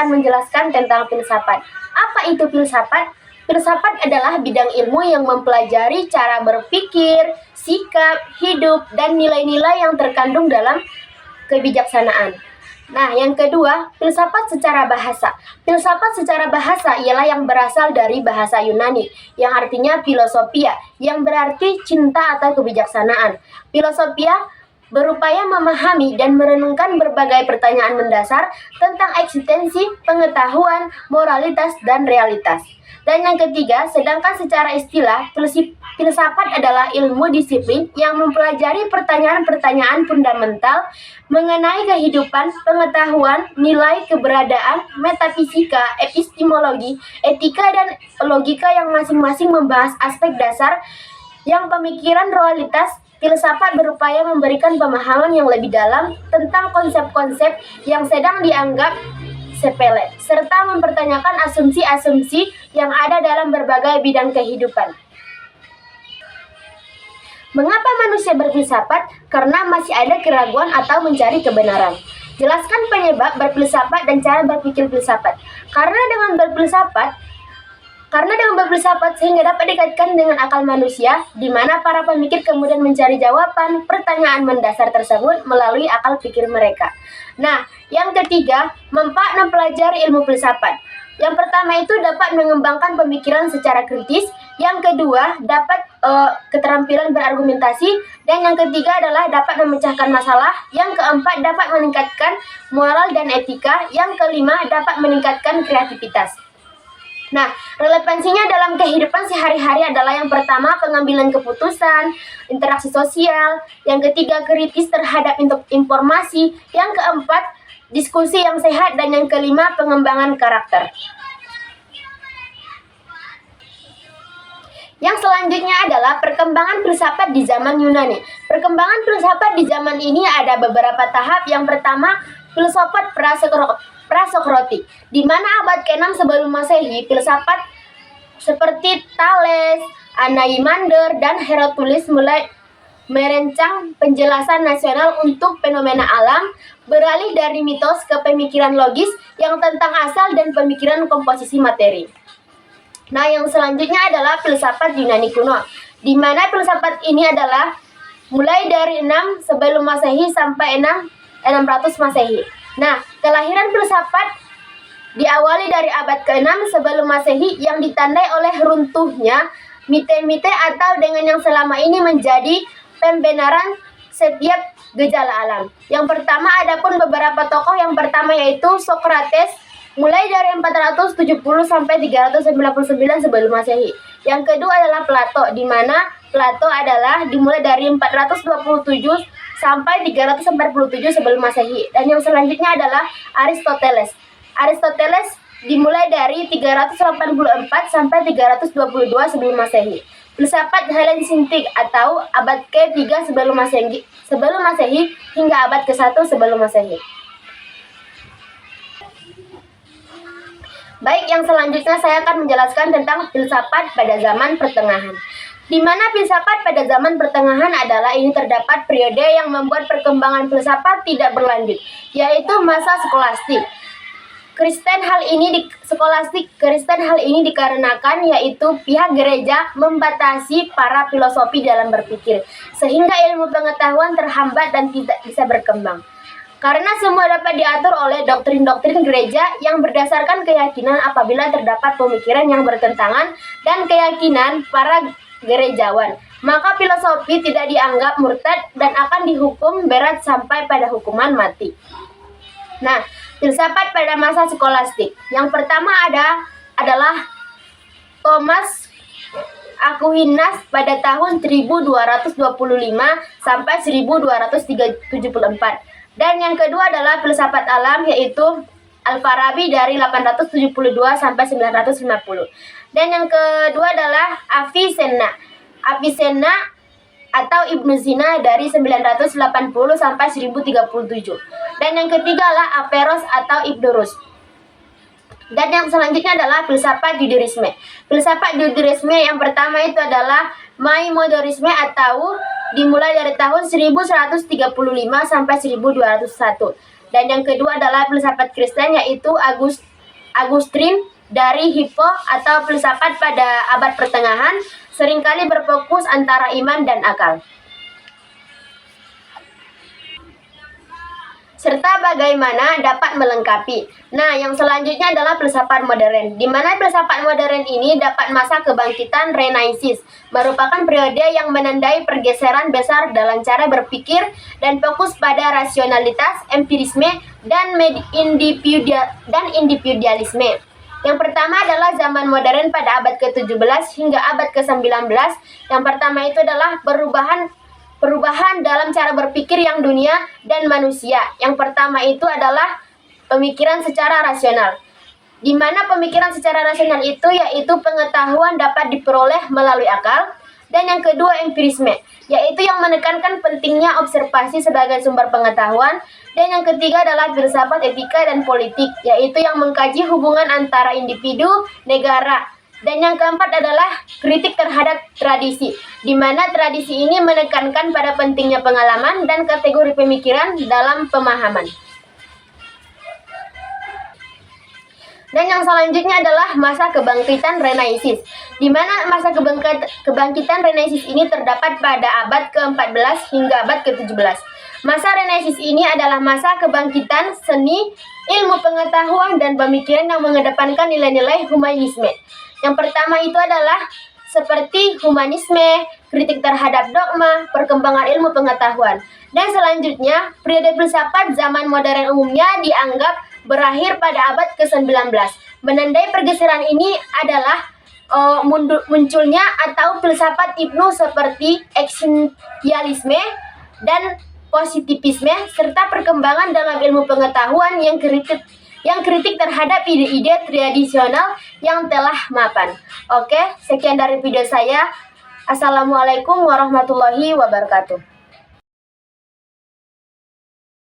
akan menjelaskan tentang filsafat. Apa itu filsafat? Filsafat adalah bidang ilmu yang mempelajari cara berpikir, sikap, hidup, dan nilai-nilai yang terkandung dalam kebijaksanaan. Nah, yang kedua, filsafat secara bahasa. Filsafat secara bahasa ialah yang berasal dari bahasa Yunani, yang artinya filosofia, yang berarti cinta atau kebijaksanaan. Filosofia berupaya memahami dan merenungkan berbagai pertanyaan mendasar tentang eksistensi, pengetahuan, moralitas, dan realitas. Dan yang ketiga, sedangkan secara istilah, filsafat adalah ilmu disiplin yang mempelajari pertanyaan-pertanyaan fundamental mengenai kehidupan, pengetahuan, nilai, keberadaan, metafisika, epistemologi, etika, dan logika yang masing-masing membahas aspek dasar yang pemikiran realitas. Filsafat berupaya memberikan pemahaman yang lebih dalam tentang konsep-konsep yang sedang dianggap sepele, serta mempertanyakan asumsi-asumsi yang ada dalam berbagai bidang kehidupan. Mengapa manusia berfilsafat? Karena masih ada keraguan atau mencari kebenaran. Jelaskan penyebab berfilsafat dan cara berpikir filsafat. Karena dengan berfilsafat sehingga dapat dikaitkan dengan akal manusia, di mana para pemikir kemudian mencari jawaban pertanyaan mendasar tersebut melalui akal pikir mereka. Nah, yang ketiga, manfaat mempelajari ilmu filsafat. Yang pertama itu dapat mengembangkan pemikiran secara kritis, yang kedua dapat keterampilan berargumentasi, dan yang ketiga adalah dapat memecahkan masalah, yang keempat dapat meningkatkan moral dan etika, yang kelima dapat meningkatkan kreativitas. Nah, relevansinya dalam kehidupan sehari-hari adalah yang pertama pengambilan keputusan, interaksi sosial, yang ketiga kritis terhadap informasi, yang keempat diskusi yang sehat, dan yang kelima pengembangan karakter. Yang selanjutnya adalah perkembangan filsafat di zaman Yunani. Perkembangan filsafat di zaman ini ada beberapa tahap. Yang pertama, filsafat prasokrotik, di mana abad ke-6 sebelum Masehi, filsafat seperti Thales, Anaximander, dan Herodotus mulai merancang penjelasan nasional untuk fenomena alam, beralih dari mitos ke pemikiran logis yang tentang asal dan pemikiran komposisi materi. Nah, yang selanjutnya adalah filsafat Yunani kuno, di mana filsafat ini adalah mulai dari 6 sebelum Masehi sampai 600 Masehi. Nah, kelahiran filsafat diawali dari abad ke-6 sebelum Masehi yang ditandai oleh runtuhnya mite-mite atau dengan yang selama ini menjadi pembenaran setiap gejala alam. Yang pertama adapun beberapa tokoh. Yang pertama yaitu Socrates mulai dari 470 sampai 399 sebelum Masehi. Yang kedua adalah Plato, di mana Plato adalah dimulai dari 427 sampai 347 sebelum Masehi. Dan yang selanjutnya adalah Aristoteles. Aristoteles dimulai dari 384 sampai 322 sebelum Masehi. Filsafat Helenistik atau abad ke-3 sebelum Masehi hingga abad ke-1 sebelum Masehi. Baik, yang selanjutnya saya akan menjelaskan tentang filsafat pada zaman pertengahan. Di mana filsafat pada zaman pertengahan adalah ini terdapat periode yang membuat perkembangan filsafat tidak berlanjut, yaitu masa skolastik. Kristen hal ini dikarenakan yaitu pihak gereja membatasi para filosofi dalam berpikir, sehingga ilmu pengetahuan terhambat dan tidak bisa berkembang. Karena semua dapat diatur oleh doktrin-doktrin gereja yang berdasarkan keyakinan apabila terdapat pemikiran yang bertentangan dan keyakinan para gerejawan, maka filosofi tidak dianggap murtad dan akan dihukum berat sampai pada hukuman mati. Nah, filsafat pada masa skolastik. Yang pertama adalah Thomas Aquinas pada tahun 1225 sampai 1274. Dan yang kedua adalah filsafat alam yaitu Al-Farabi dari 872 sampai 950. Dan yang kedua adalah Avicenna atau Ibnu Sina dari 980 sampai 1037. Dan yang ketiga adalah Averroes atau Ibnu Rus. Dan yang selanjutnya adalah filsafat Judaisme. Filsafat Judaisme yang pertama itu adalah Maimonideisme atau dimulai dari tahun 1135 sampai 1201. Dan yang kedua adalah filsafat Kristen yaitu Augustine dari Hippo atau filsafat pada abad pertengahan seringkali berfokus antara iman dan akal, serta bagaimana dapat melengkapi. Nah, yang selanjutnya adalah filsafat modern, di mana filsafat modern ini dapat masa kebangkitan Renaissance, merupakan periode yang menandai pergeseran besar dalam cara berpikir dan fokus pada rasionalitas, empirisme, dan individualisme. Yang pertama adalah zaman modern pada abad ke-17 hingga abad ke-19. Yang pertama itu adalah perubahan dalam cara berpikir yang dunia dan manusia. Yang pertama itu adalah pemikiran secara rasional, di mana pemikiran secara rasional itu yaitu pengetahuan dapat diperoleh melalui akal. Dan yang kedua empirisme, yaitu yang menekankan pentingnya observasi sebagai sumber pengetahuan. Dan yang ketiga adalah filsafat etika dan politik, yaitu yang mengkaji hubungan antara individu, negara. Dan yang keempat adalah kritik terhadap tradisi, di mana tradisi ini menekankan pada pentingnya pengalaman dan kategori pemikiran dalam pemahaman. Dan yang selanjutnya adalah masa kebangkitan Renaissance, di mana masa kebangkitan Renaissance ini terdapat pada abad ke-14 hingga abad ke-17. Masa Renaissance ini adalah masa kebangkitan seni, ilmu pengetahuan, dan pemikiran yang mengedepankan nilai-nilai humanisme. Yang pertama itu adalah seperti humanisme, kritik terhadap dogma, perkembangan ilmu pengetahuan. Dan selanjutnya, periode filsafat zaman modern umumnya dianggap berakhir pada abad ke-19. Menandai pergeseran ini adalah munculnya atau filsafat Ibnu seperti eksistensialisme dan positivisme, serta perkembangan dalam ilmu pengetahuan yang kritik terhadap ide-ide tradisional yang telah mapan. Oke, sekian dari video saya. Assalamualaikum warahmatullahi wabarakatuh.